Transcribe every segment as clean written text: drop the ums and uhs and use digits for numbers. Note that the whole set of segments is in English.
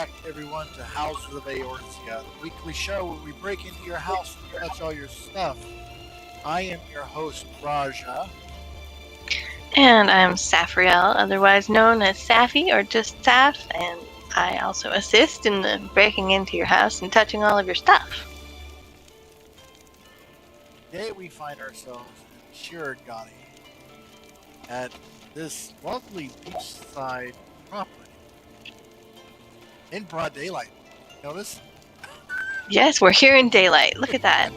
back, everyone, to Houses of Eorzea, the weekly show where we break into your house and touch all your stuff. I am your host, Raja. And I'm Safriel, otherwise known as Safi or just Saf, and I also assist in the breaking into your house and touching all of your stuff. Today we find ourselves in Shirogane at this lovely beachside property in broad daylight. Notice? Yes, we're here in daylight. Look at that.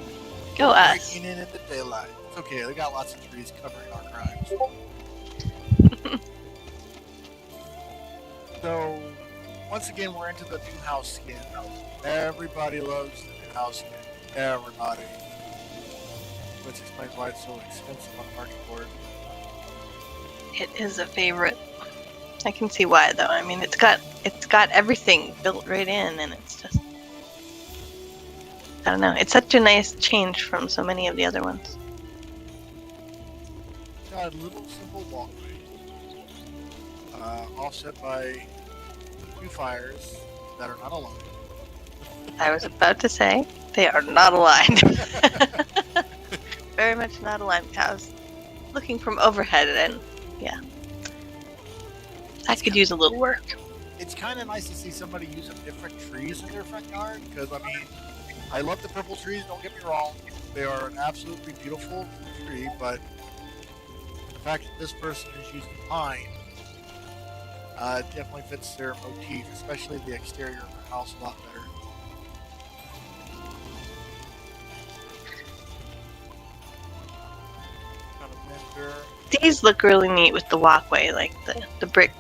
Go us. Breaking in the daylight. It's okay, they got lots of trees covering our crimes. So, once again, we're into the new house skin. Everybody loves the new house skin. Everybody. Which explains why it's so expensive on the market board. It is a favorite. I can see why, though. I mean, it's got everything built right in, and it's just, I don't know. It's such a nice change from so many of the other ones. It's got a little simple walkway, offset by two fires that are not aligned. I was about to say they are not aligned. Very much not aligned. I was looking from overhead, and yeah, that could use a little work. It's kind of nice to see somebody using different trees in their front yard, because, I mean, I love the purple trees, don't get me wrong. They are an absolutely beautiful tree, but the fact that this person is using pine definitely fits their motif, especially the exterior of their house a lot better. Kind of vendor. These look really neat with the walkway, like the brick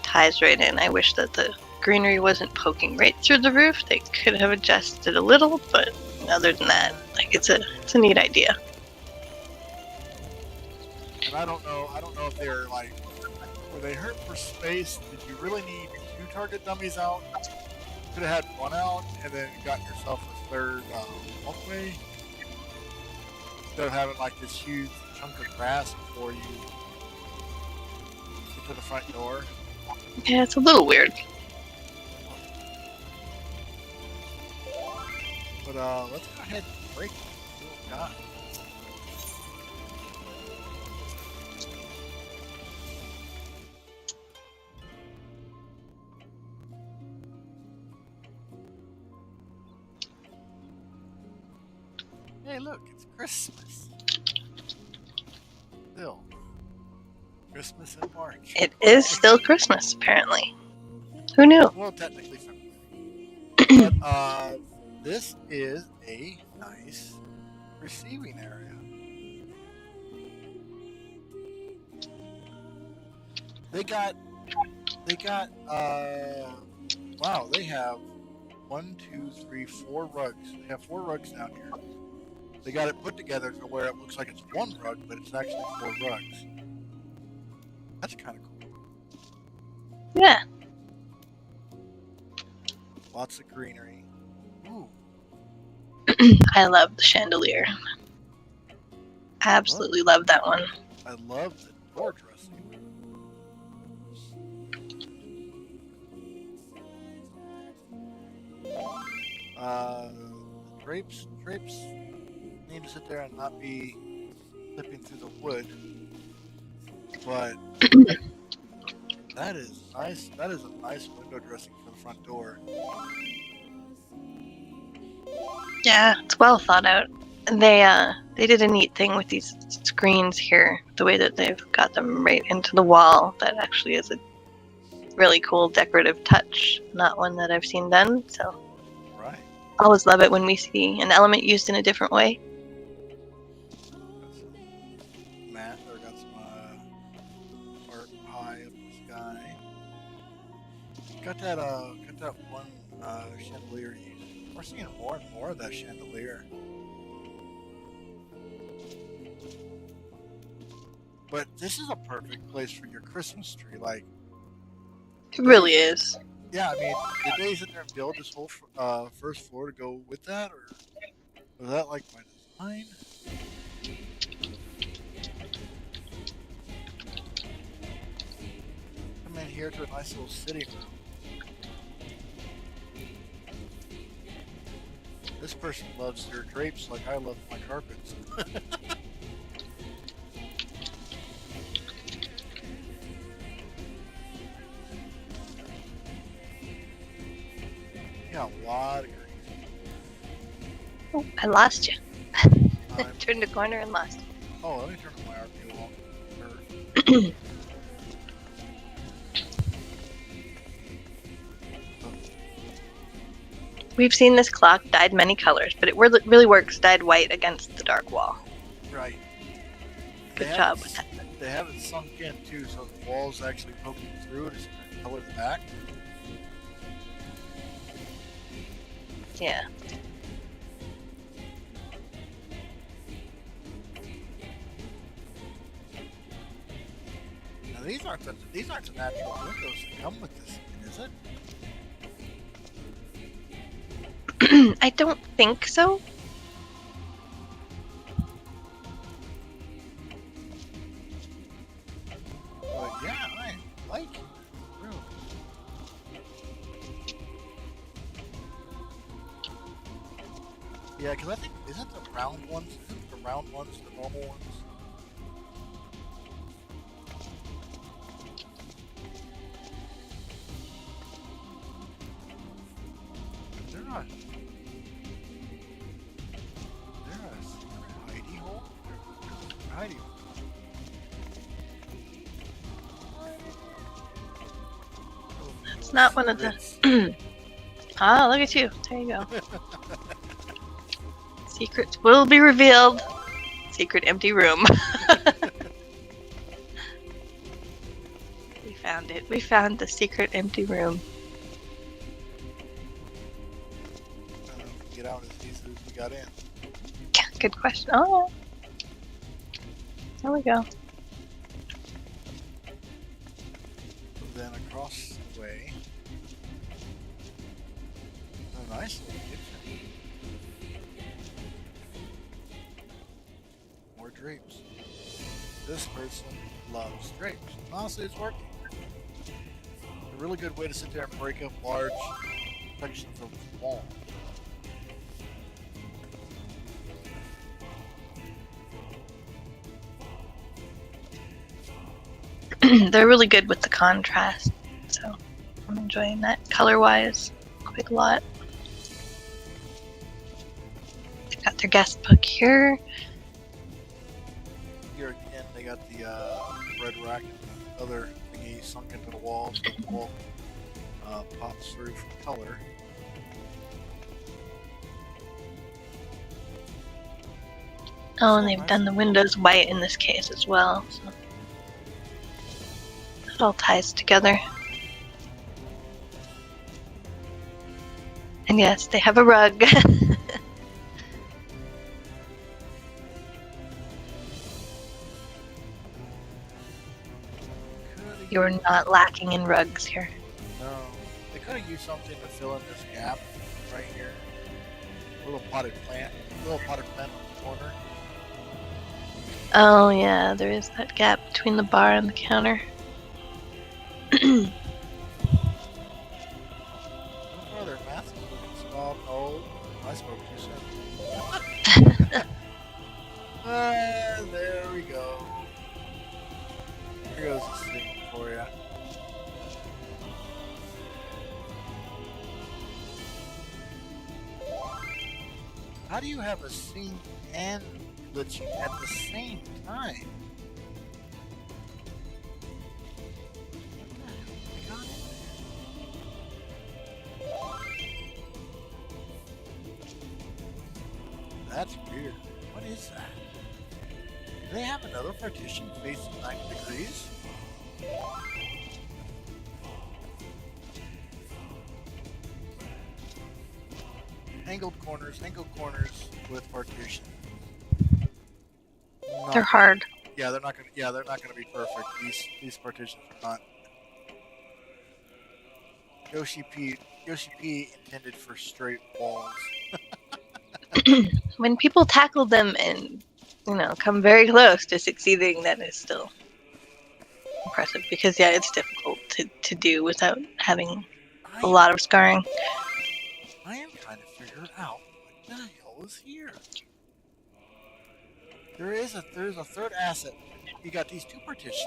ties right in. I wish that the greenery wasn't poking right through the roof. They could have adjusted a little, but other than that, like it's a neat idea. And I don't know if they're like, were they hurt for space? Did you really need two target dummies out? Could have had one out and then got yourself a third walkway instead of having like this huge chunk of grass before you get to the front door. Yeah, it's a little weird. But let's go ahead and break it. Oh, God. Hey, look, it's Christmas. Still. Christmas in March. It is still Christmas, apparently. Who knew? Well, technically February. But this is a nice receiving area. They got wow, they have 1, 2, 3, 4 rugs. They have 4 rugs down here. They got it put together to where it looks like it's one rug, but it's actually 4 rugs. That's kind of cool. Yeah. Lots of greenery. Ooh. I love the chandelier. Absolutely love that one. I love the door dressing. Drapes need to sit there and not be slipping through the wood. But that is nice. That is a nice window dressing for the front door. Yeah, it's well thought out. They did a neat thing with these screens here, the way that they've got them right into the wall. That actually is a really cool decorative touch, not one that I've seen done. So, Right. I always love it when we see an element used in a different way. Got some art high up in the sky. Got that one chandelier used. We're seeing more and more of that chandelier. But this is a perfect place for your Christmas tree. Like, It really is. yeah, I mean, did they sit there and build this whole first floor to go with that, or was that like by design? Come in here to a nice little sitting room. This person loves their drapes like I love my carpets. Yeah, a lot of green. Oh, I lost you. I'm- Turned a corner and lost. Oh, let me turn my RP off. We've seen this clock dyed many colors, but it really works dyed white against the dark wall. Right. Good job with that. They have it sunk in too, so the wall's actually poking through it as it colors back. Yeah. Now these aren't the natural windows that come with this, is it? I don't think so. But yeah, I like it. Really. Yeah, because I think isn't the round ones the normal ones? They're not. They're a secret hidey hole. They're hidey hole. It's not one of the. Ah, look at you. There you go. Secrets will be revealed. Secret empty room. We found it. We found the secret empty room. Get out as easily as we got in. Good question. Oh, there we go. Then across the way, a nice little kitchen. More drapes. This person loves drapes. Honestly, it's working. A really good way to sit there and break up large sections of the wall. They're really good with the contrast, so I'm enjoying that color-wise quite a lot. They've got their guest book here. Here again, they got the red rack and the other thingy sunk into the wall, so the wall pops through from color. Oh, and they've done the windows white in this case as well, so it all ties together. And yes, they have a rug. You're not lacking in rugs here. No, they could have used something to fill in this gap right here. A little potted plant on the corner. Oh yeah, there is that gap between the bar and the counter. Oh, brother, Matthew's looking stop. Oh, I spoke too soon. There we go. Here goes the scene for you. How do you have a scene and glitching at the same time? That's weird. What is that? Do they have another partition facing 90 degrees? Angled corners with partition. They're hard. Yeah, they're not gonna be perfect. These partitions are not. Yoshi P intended for straight walls. When people tackle them and, come very close to succeeding, that is still impressive. Because, yeah, it's difficult to do without having a lot of scarring. I am trying to figure out what goes here. There's a third asset. You got these two partitions.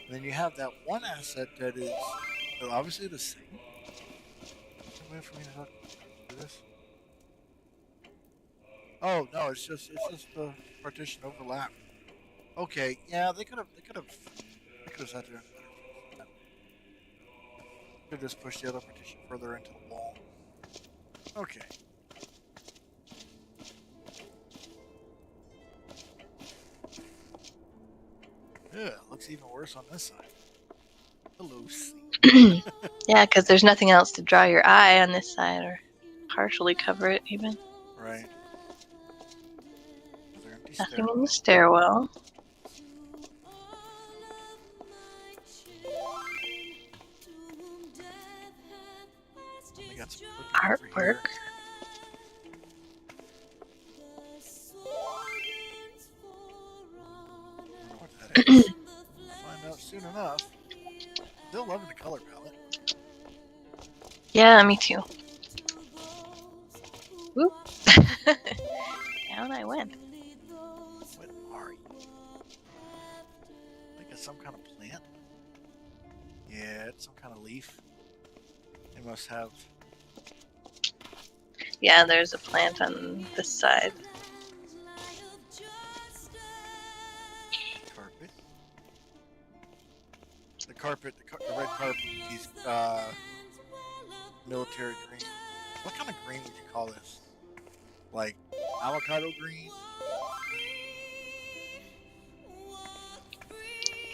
And then you have that one asset that is obviously the same. Wait for me to do this. Oh no, it's just the partition overlap. Okay, yeah, they could have sat there. Could just push the other partition further into the wall. Okay. Yeah, looks even worse on this side. Hello, sea. Yeah, because there's nothing else to draw your eye on this side or partially cover it even. Right. Nothing in the stairwell. They got some Artwork. Find out soon enough. Still loving the color palette. Yeah, me too. Whoop. Down I went. What are you? I think it's some kind of plant. Yeah, it's some kind of leaf. They must have. Yeah, there's a plant on this side. Carpet. The red carpet. These military green. What kind of green would you call this? Like avocado green?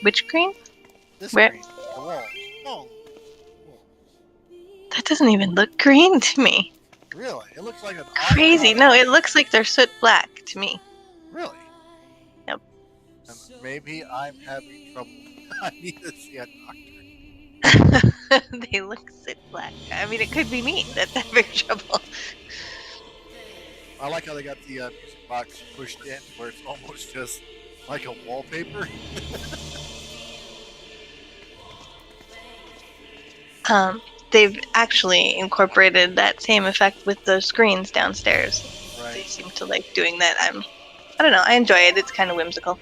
Which green? This Where? green. The wall. Oh. That doesn't even look green to me. Really? It looks like an Crazy. avocado. No, it looks like they're soot black to me. Really? Yep. And maybe I'm having trouble. I need to see a doctor. They look soot black. I mean, it could be me that's having trouble. I like how they got the music box pushed in where it's almost just like a wallpaper. They've actually incorporated that same effect with the screens downstairs. Right. They seem to like doing that. I don't know. I enjoy it. It's kind of whimsical.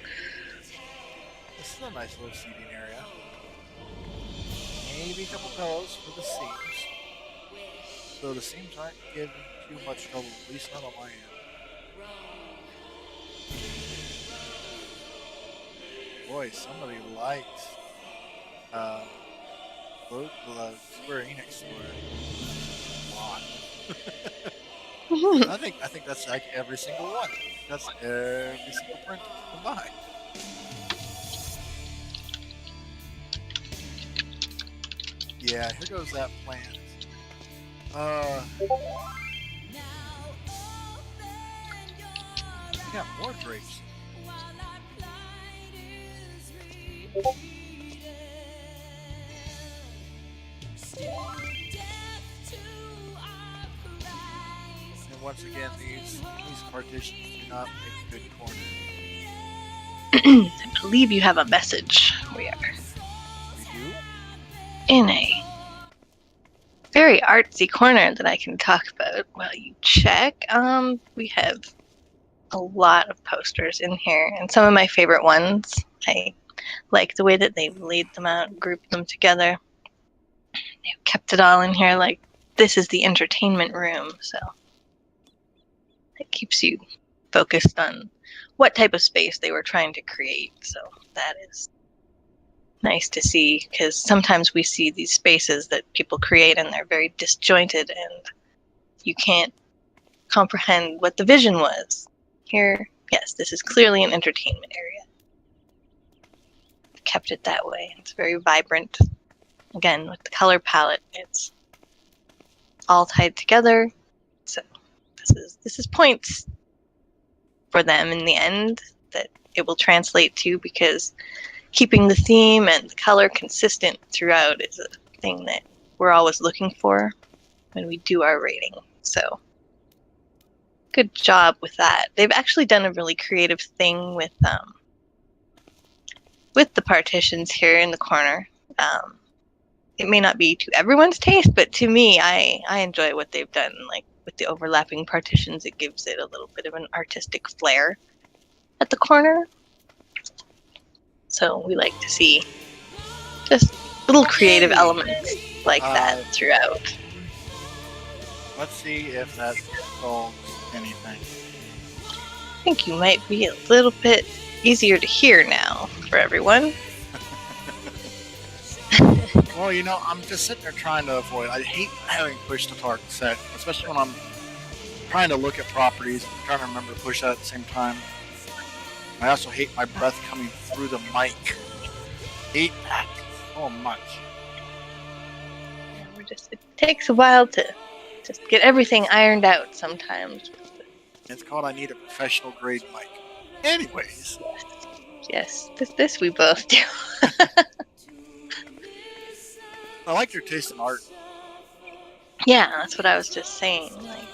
This is a nice little seating area. Maybe a couple pillows for the seams. So the seams aren't giving too much trouble, at least not on my end. Boy, somebody likes the Square Enix store a lot. I think that's like every single one. That's every single print combined. Yeah, here goes that plant. We got more drapes. And once again, these partitions do not make good corners. I believe you have a message. We are We do? in a very artsy corner that I can talk about while you check. We have a lot of posters in here, and some of my favorite ones. I like the way that they've laid them out, grouped them together. They've kept it all in here like this is the entertainment room, so it keeps you focused on what type of space they were trying to create. So that is nice to see, because sometimes we see these spaces that people create and they're very disjointed and you can't comprehend what the vision was. Here, yes, this is clearly an entertainment area. Kept it that way. It's very vibrant. Again, with the color palette, it's all tied together. So this is points for them in the end that it will translate to, because keeping the theme and the color consistent throughout is a thing that we're always looking for when we do our rating. So good job with that. They've actually done a really creative thing with the partitions here in the corner. It may not be to everyone's taste, but to me, I enjoy what they've done. Like, with the overlapping partitions, it gives it a little bit of an artistic flair at the corner. So we like to see just little creative elements like that throughout. Let's see if that solves anything. I think you might be a little bit easier to hear now for everyone. Well, you know, I'm just sitting there trying to avoid. I hate having push to talk set, especially when I'm trying to look at properties and trying to remember to push that at the same time. I also hate my breath coming through the mic. Hate that so much. Yeah, it takes a while to just get everything ironed out sometimes. It's called I need a professional grade mic. Anyways. Yes, this we both do. I like their taste in art. Yeah, that's what I was just saying. Like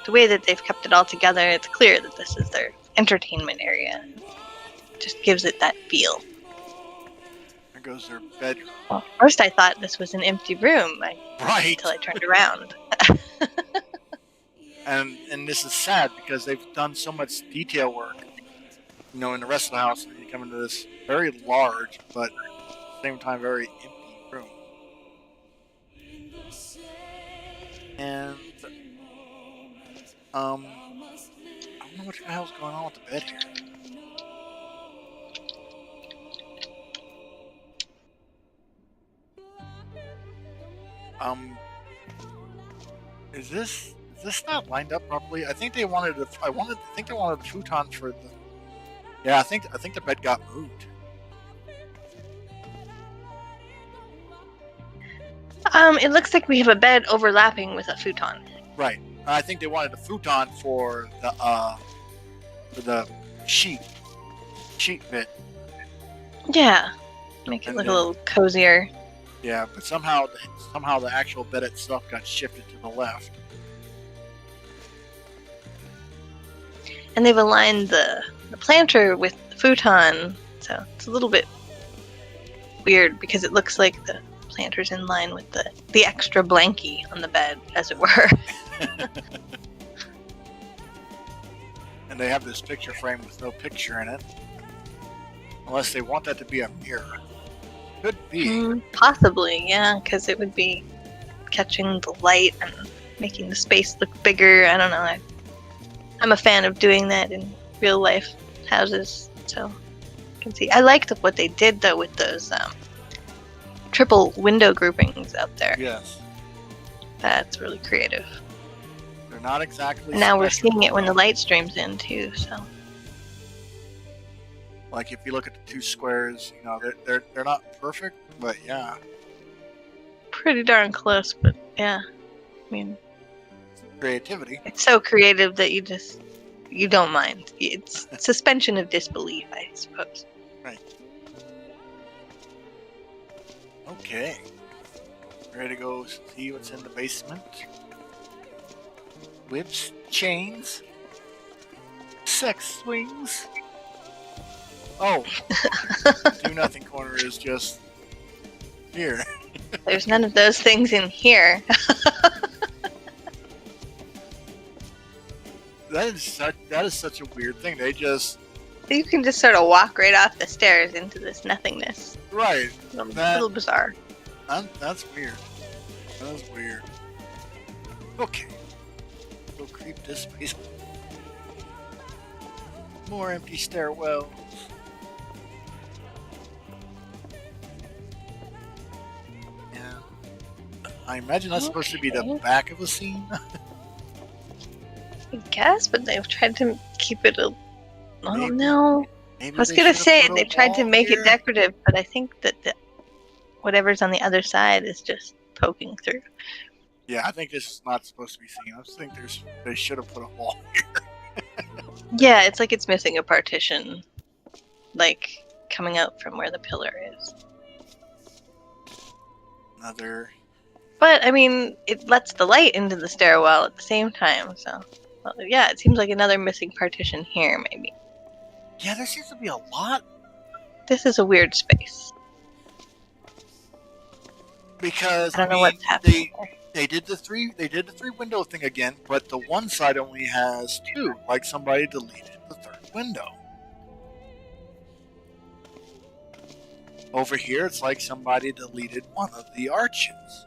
the way that they've kept it all together, it's clear that this is their entertainment area. It just gives it that feel. There goes their bedroom. Well, first I thought this was an empty room. Right. Until I turned around. And this is sad because they've done so much detail work, you know, in the rest of the house, and you come into this very large but at the same time very empty room. And I don't know what the hell's going on with the bed here. Is this not lined up properly? I think they wanted the futon for the. Yeah, I think the bed got moved. It looks like we have a bed overlapping with a futon. Right. I think they wanted the futon for the sheet bit. Yeah, make it look a little cozier. Yeah, but somehow the actual bed itself got shifted to the left. And they've aligned the planter with the futon, so it's a little bit weird because it looks like the planter's in line with the extra blankie on the bed, as it were. And they have this picture frame with no picture in it. Unless they want that to be a mirror. Could be. Possibly, yeah, because it would be catching the light and making the space look bigger. I don't know. I'm a fan of doing that in real life houses, so you can see. I liked what they did though with those triple window groupings out there. Yes. That's really creative. They're not exactly. Now we're seeing it when the light streams in too. So. Like if you look at the two squares, you know, they're not perfect, but yeah. Pretty darn close, but yeah. I mean, creativity. It's so creative that you don't mind. It's suspension of disbelief, I suppose. Right. Okay. Ready to go see what's in the basement? Whips, chains, sex swings. Oh, do nothing corner is just here. There's none of those things in here. That is such a weird thing. They just you can just sort of walk right off the stairs into this nothingness. Right. A little bizarre. That's weird. That's weird. Okay. Go creep this basement. More empty stairwells. I imagine that's supposed to be the back of a scene. I guess, but they've tried to keep it a... Oh, no. I was going to say, they tried to make it decorative, but I think that whatever's on the other side is just poking through. Yeah, I think this is not supposed to be seen. I think they should have put a wall here. Yeah, it's like it's missing a partition. Like, coming out from where the pillar is. Another... But, I mean, it lets the light into the stairwell at the same time, so... Well, yeah, it seems like another missing partition here, maybe. Yeah, there seems to be a lot. This is a weird space. Because, I don't know what's happening there. They did the three window thing again, but the one side only has two, like somebody deleted the third window. Over here, it's like somebody deleted one of the arches.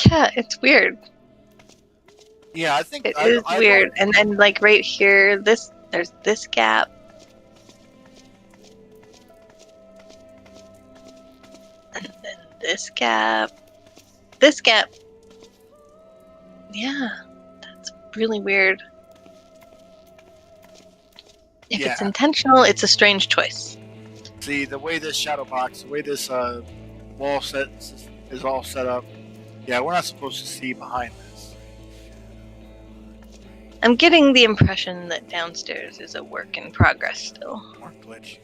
Yeah, it's weird. Yeah, I think It is weird. And then like right here, there's this gap. And then this gap. This gap. Yeah, that's really weird. If it's intentional, it's a strange choice. See, the way this shadow box, the way this wall set is all set up, yeah, we're not supposed to see behind this. I'm getting the impression that downstairs is a work in progress still. More glitch.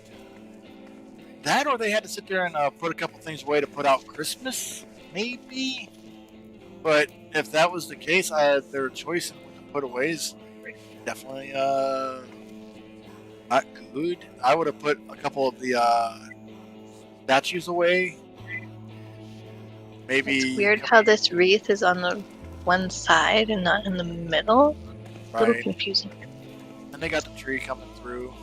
That, or they had to sit there and put a couple things away to put out Christmas, maybe? But if that was the case, their choice in what to put away is definitely not good. I would have put a couple of the statues away. Maybe. It's weird how this wreath is on the one side and not in the middle. Right. A little confusing. And they got the tree coming through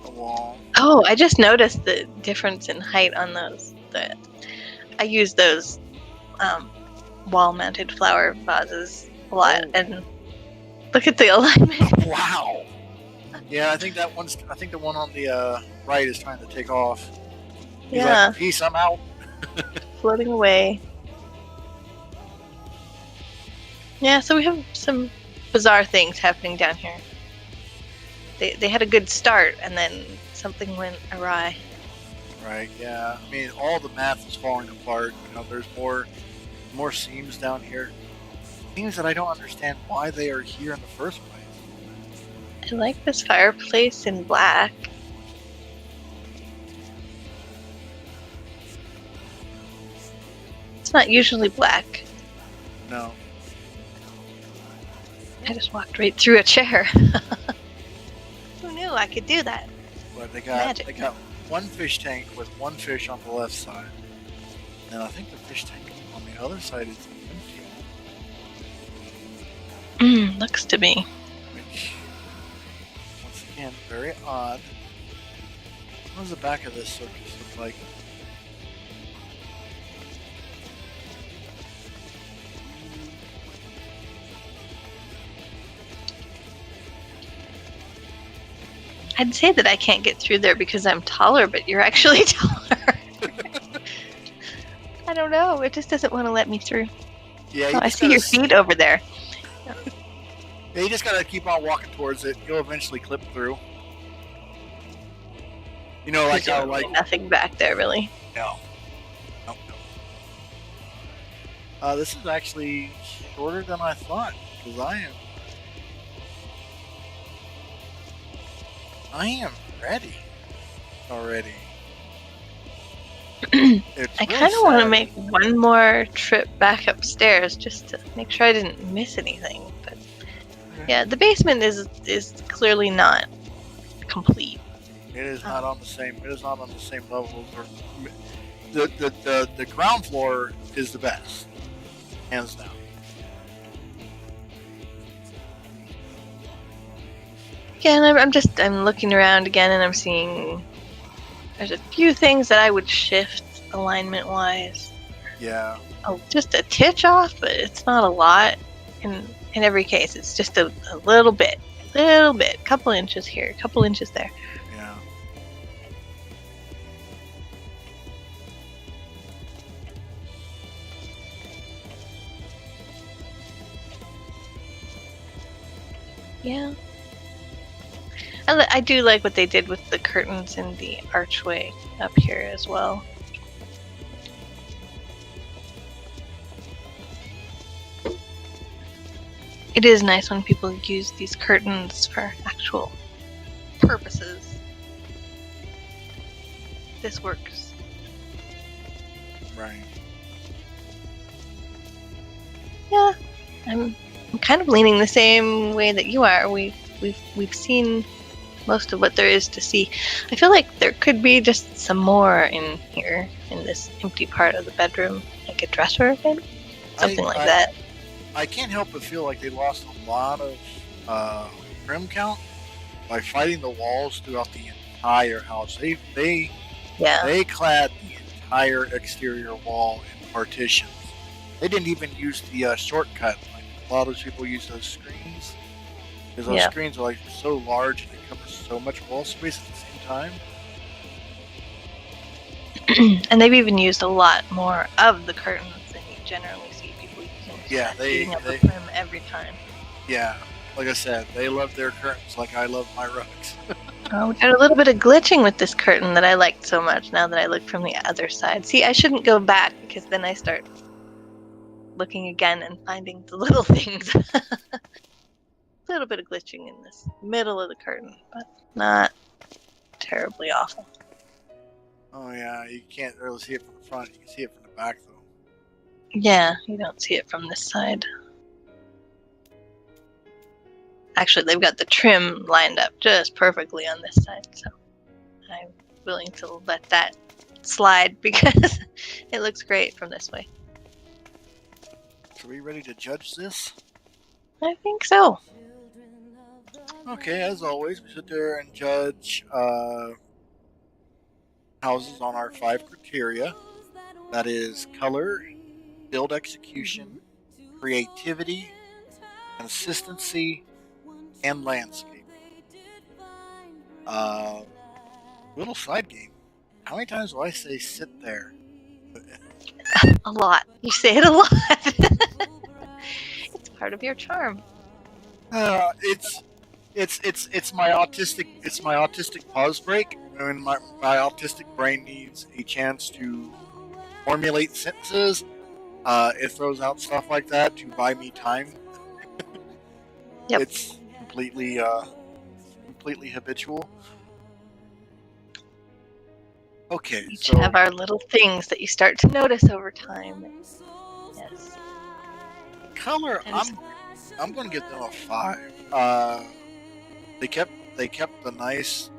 the wall. Oh, I just noticed the difference in height on those. I use those wall-mounted flower vases a lot, and look at the alignment. Wow. Yeah, I think the one on the right is trying to take off. He's like, peace, I'm out. Floating away. Yeah, so we have some bizarre things happening down here. They had a good start, and then something went awry. Right, yeah. I mean, all the math is falling apart. You know, there's more seams down here. Seems that I don't understand why they are here in the first place. I like this fireplace in black. It's not usually black. No. I just walked right through a chair. Who knew I could do that? But they got one fish tank with one fish on the left side. And I think the fish tank on the other side is empty. Looks to be. Which, once again, very odd. What does the back of this circus look like? I'd say that I can't get through there because I'm taller, but you're actually taller. I don't know. It just doesn't want to let me through. Yeah, I see your feet over there. Yeah, you just gotta keep on walking towards it. You'll eventually clip through. You know, like how nothing back there, really. No. This is actually shorter than I thought, because I am ready already. I kind of want to make one more trip back upstairs just to make sure I didn't miss anything. But yeah, the basement is clearly not complete. It is not on the same. It is not on the same level. The ground floor is the best, hands down. Yeah, and I'm looking around again, and I'm seeing there's a few things that I would shift alignment wise. Yeah. Oh, just a titch off, but it's not a lot. In every case, it's just a little bit, couple inches here, couple inches there. Yeah. Yeah. I do like what they did with the curtains in the archway up here as well. It is nice when people use these curtains for actual purposes. This works. Right. Yeah, I'm kind of leaning the same way that you are. We've seen most of what there is to see. I feel like there could be just some more in here, in this empty part of the bedroom, like a dresser, maybe? Something like that. I can't help but feel like they lost a lot of trim count by fighting the walls throughout the entire house. They clad the entire exterior wall in partitions. They didn't even use the shortcut. Like a lot of those people use those screens because those screens are like so large and they cover so much wall space at the same time. And they've even used a lot more of the curtains than you generally see people using. Yeah, they trim every time. Yeah, like I said, they love their curtains like I love my rugs. Oh, we got a little bit of glitching with this curtain that I liked so much now that I look from the other side. See, I shouldn't go back because then I start looking again and finding the little things. A little bit of glitching in this middle of the curtain, but not terribly awful. Oh yeah, you can't really see it from the front. You can see it from the back though. Yeah, you don't see it from this side. Actually, they've got the trim lined up just perfectly on this side, so I'm willing to let that slide because it looks great from this way. So are we ready to judge this? I think so. Okay, as always, we sit there and judge houses on our 5 criteria. That is color, build execution, creativity, consistency, and landscape. Little side game. How many times do I say sit there? A lot. You say it a lot. It's part of your charm. It's my autistic pause break when my autistic brain needs a chance to formulate sentences. It throws out stuff like that to buy me time. Yep. It's completely habitual. Okay, Each so have our little things that you start to notice over time. Yes. color, I'm going to give them a 5. They kept the nice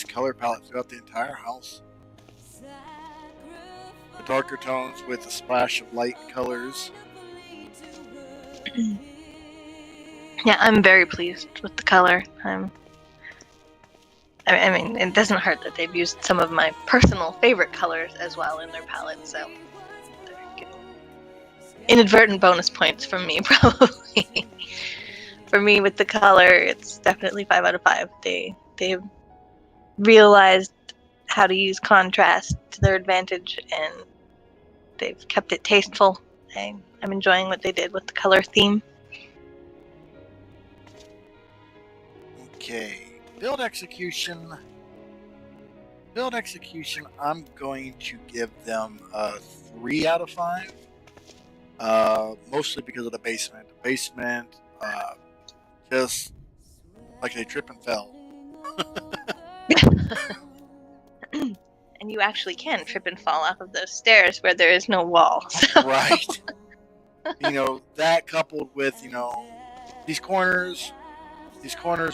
color palette throughout the entire house. The darker tones with a splash of light colors. Yeah, I'm very pleased with the color. I mean, it doesn't hurt that they've used some of my personal favorite colors as well in their palette, so they're getting inadvertent bonus points from me, probably. For me, with the color, it's definitely 5 out of 5. They've realized how to use contrast to their advantage, and they've kept it tasteful. I'm enjoying what they did with the color theme. Okay, build execution, I'm going to give them a 3 out of 5. Mostly because of the basement. The basement, just like they trip and fell. And you actually can trip and fall off of those stairs where there is no wall. So. Right. That coupled with, these corners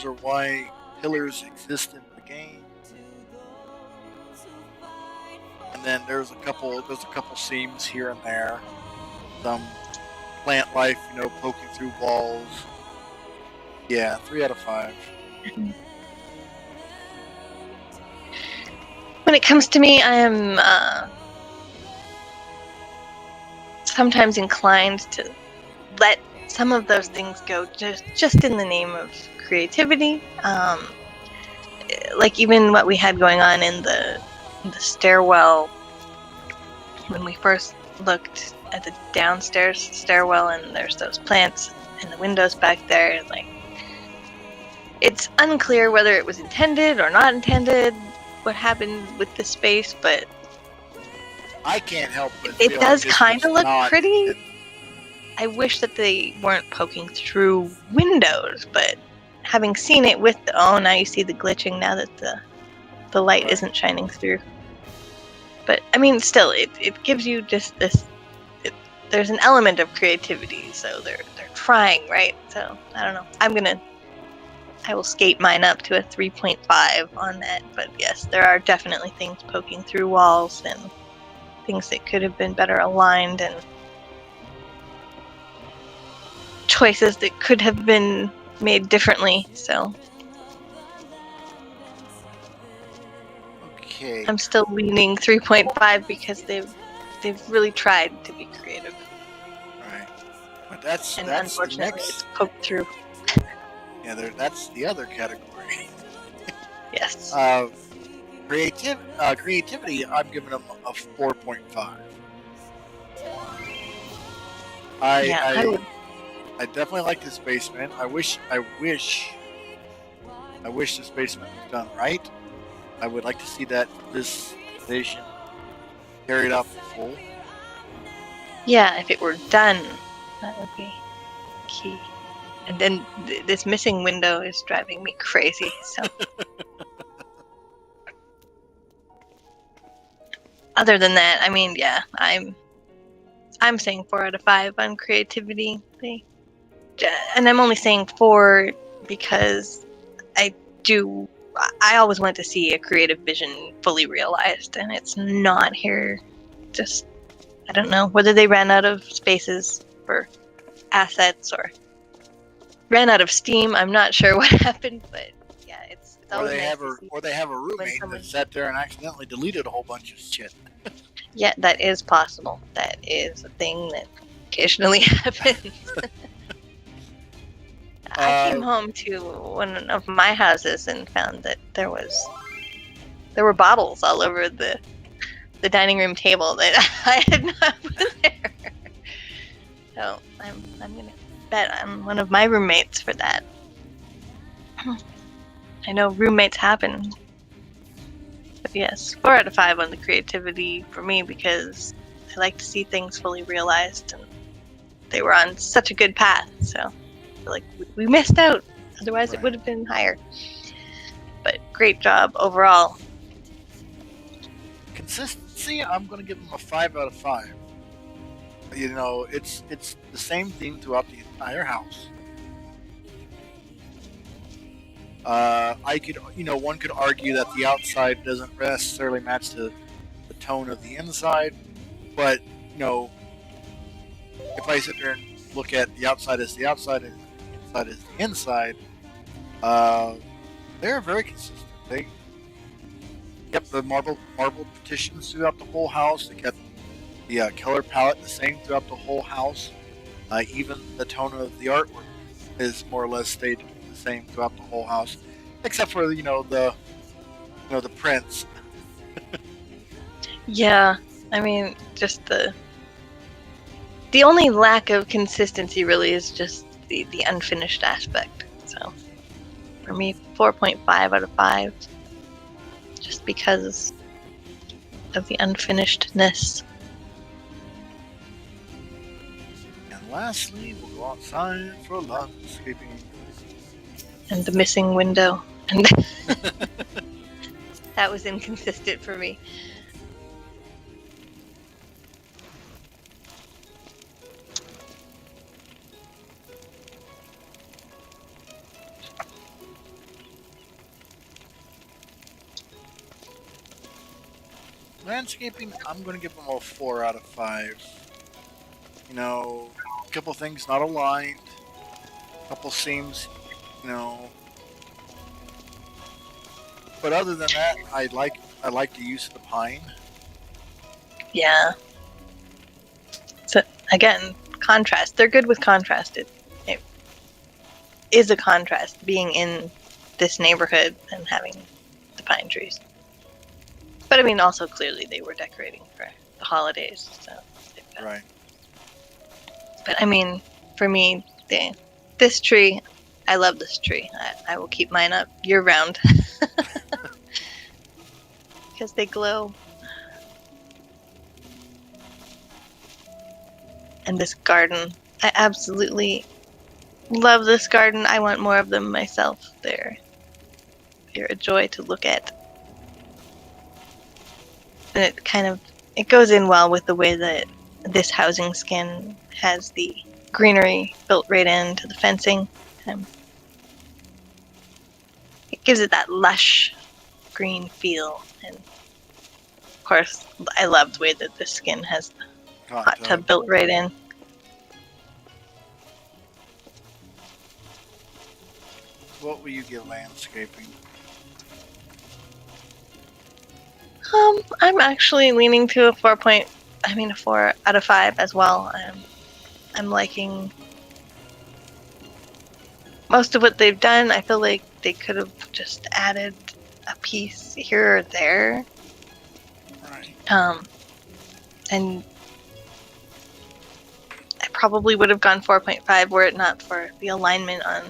are why pillars exist in the game. And then there's a couple seams here and there. Some plant life, poking through walls. Yeah, 3 out of 5. When it comes to me, I am sometimes inclined to let some of those things go just in the name of creativity. Like even what we had going on in the stairwell when we first looked at the downstairs stairwell, and there's those plants and the windows back there. Like, it's unclear whether it was intended or not intended, what happened with the space, but I can't help but it does kind of look pretty. It, I wish that they weren't poking through windows, but having seen it with now you see the glitching now that the light isn't shining through. But I mean, still, it gives you just this. There's an element of creativity, so they're trying, right? So I don't know. I'm gonna I will skate mine up to a 3.5 on that. But yes, there are definitely things poking through walls and things that could have been better aligned and choices that could have been made differently. So Okay. I'm still leaning 3.5 because they've really tried to be creative. Right. But that's And the unfortunately, next. it's poked through. Yeah, that's the other category. Yes. Creativity. I'm giving them a 4.5. Yeah, I would. I definitely like this basement. I wish this basement was done right. I would like to see this vision carried out in full. Yeah, if it were done, that would be key. And then this missing window is driving me crazy. So, other than that, I mean, yeah, I'm saying 4 out of 5 on creativity. And I'm only saying 4 because I always want to see a creative vision fully realized, and it's not here. Just, I don't know whether they ran out of spaces for assets or ran out of steam. I'm not sure what happened, but yeah, it's always nice to see. Or they have a roommate that sat there and accidentally deleted a whole bunch of shit. Yeah, that is possible. That is a thing that occasionally happens. I came home to one of my houses and found that there were bottles all over the dining room table that I had not put there. So I'm gonna bet on one of my roommates for that. I know roommates happen. But yes, 4 out of 5 on the creativity for me because I like to see things fully realized and they were on such a good path. So I feel like we missed out. Otherwise, it would have been higher. But great job overall. Consistency, I'm going to give them a 5 out of 5. You know, it's the same theme throughout the entire house. One could argue that the outside doesn't necessarily match the tone of the inside, but if I sit there and look at the outside as the outside and the inside as the inside, they're very consistent. They kept the marble petitions throughout the whole house. They kept the color palette the same throughout the whole house. Even the tone of the artwork is more or less stayed the same throughout the whole house, except for the prints. Yeah, I mean, just the only lack of consistency really is just the unfinished aspect. So for me, 4.5 out of 5, just because of the unfinishedness. And lastly, we'll go outside for landscaping. And the missing window. And that was inconsistent for me. Landscaping, I'm going to give them a 4 out of 5. A couple things not aligned, a couple seams, But other than that, I like the use of the pine. Yeah. So again, contrast. They're good with contrast. It is a contrast being in this neighborhood and having the pine trees. But I mean, also clearly they were decorating for the holidays, so. Right. But I mean, for me, this tree, I love this tree. I will keep mine up year round. Because they glow. And this garden, I absolutely love this garden. I want more of them myself. They're a joy to look at. And it goes in well with the way that this housing skin has the greenery built right into the fencing. it gives it that lush green feel. And of course, I love the way that the skin has the hot tub built right in. What will you give landscaping? I'm actually leaning to a 4 out of 5 as well. I'm liking most of what they've done. I feel like they could have just added a piece here or there. Right. And I probably would have gone 4.5 were it not for the alignment on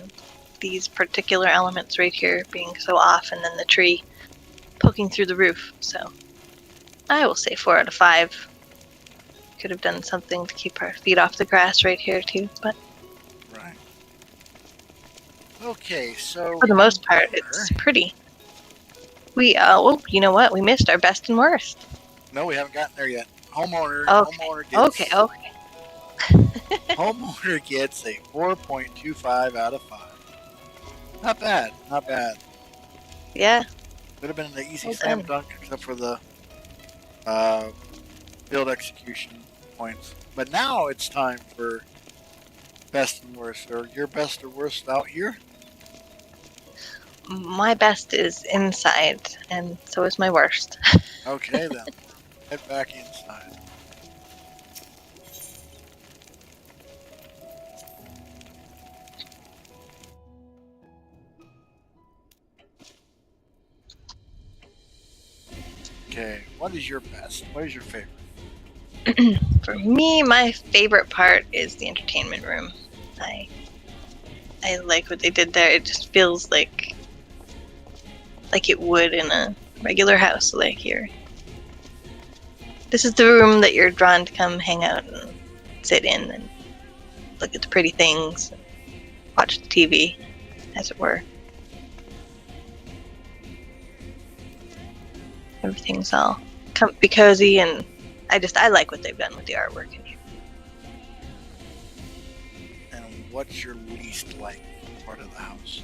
these particular elements right here being so off, and then the tree poking through the roof. So I will say 4 out of 5. Could have done something to keep our feet off the grass right here too, but right. Okay, so for the most part, it's pretty. We you know what? We missed our best and worst. No, we haven't gotten there yet. Homeowner. Okay. Homeowner gets. Okay. Homeowner gets a 4.25 out of 5. Not bad. Not bad. Yeah. Could have been an easy Well slam done. dunk, except for the field execution points. But now it's time for best and worst. Or your best or worst out here? My best is inside, and so is my worst. Okay, then. Head back inside. Okay, what is your best? What is your favorite? For me, my favorite part is the entertainment room. I like what they did there. It just feels like it would in a regular house. Like this is the room that you're drawn to come hang out and sit in and look at the pretty things, and watch the TV, as it were. Everything's all comfy, cozy, and I like what they've done with the artwork in here. And what's your least like part of the house?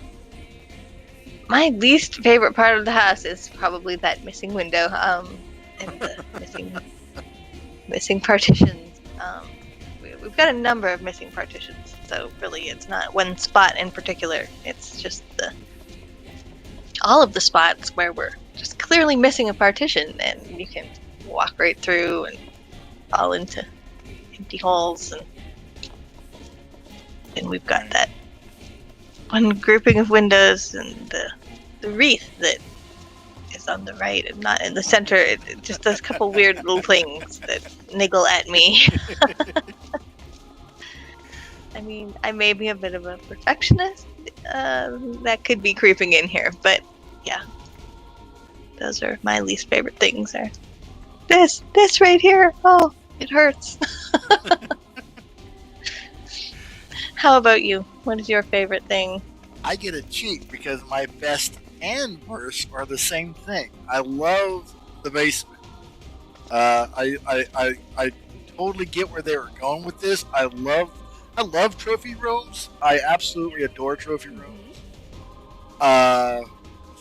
My least favorite part of the house is probably that missing window, and the missing partitions. We've got a number of missing partitions, so really it's not one spot in particular. It's just all of the spots where we're just clearly missing a partition, and you can walk right through and fall into empty holes, and we've got that one grouping of windows and the wreath that is on the right and not in the center. It just does a couple weird little things that niggle at me. I mean, I may be a bit of a perfectionist. That could be creeping in here, but yeah. Those are my least favorite things. Are this right here. Oh, it hurts. How about you? What is your favorite thing? I get a cheat because my best and worst are the same thing. I love the basement. I totally get where they were going with this. I love trophy rooms. I absolutely adore trophy rooms.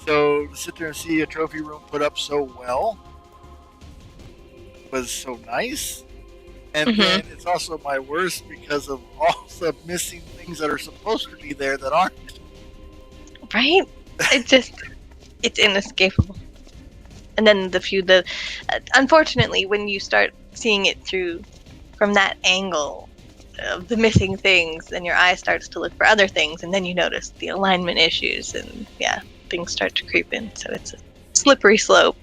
So to sit there and see a trophy room put up so well was so nice. And then it's also my worst because of all the missing things that are supposed to be there that aren't. Right? It's inescapable. And then unfortunately, when you start seeing it from that angle of the missing things, then your eye starts to look for other things, and then you notice the alignment issues, and yeah, things start to creep in. So it's a slippery slope.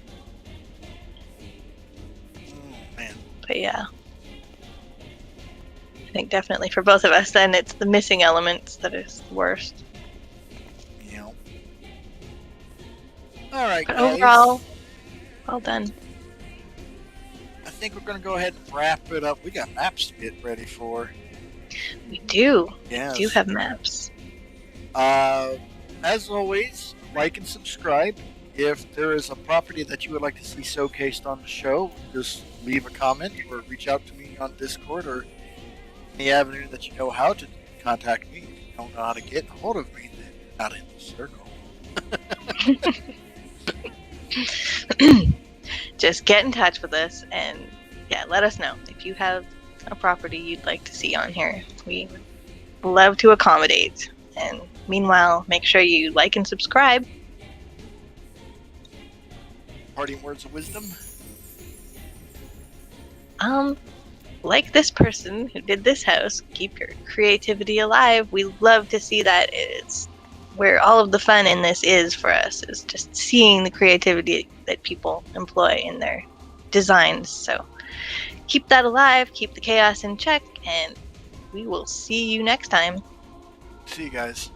Oh, man. But yeah. I think definitely for both of us, then it's the missing elements that is the worst. Yeah. All right, But guys. overall, well done. I think we're going to go ahead and wrap it up. We got maps to get ready for. We do. Yes. We do have maps. As always, like and subscribe. If there is a property that you would like to see showcased on the show, just leave a comment or reach out to me on Discord or any avenue that you know how to contact me. If you don't know how to get a hold of me, then not in the circle. Just get in touch with us and yeah, let us know if you have a property you'd like to see on here. We would love to accommodate. And meanwhile, make sure you like and subscribe. Parting words of wisdom? Like this person who did this house, keep your creativity alive. We love to see that. It's where all of the fun in this is for us, is just seeing the creativity that people employ in their designs. So keep that alive, keep the chaos in check, and we will see you next time. See you guys.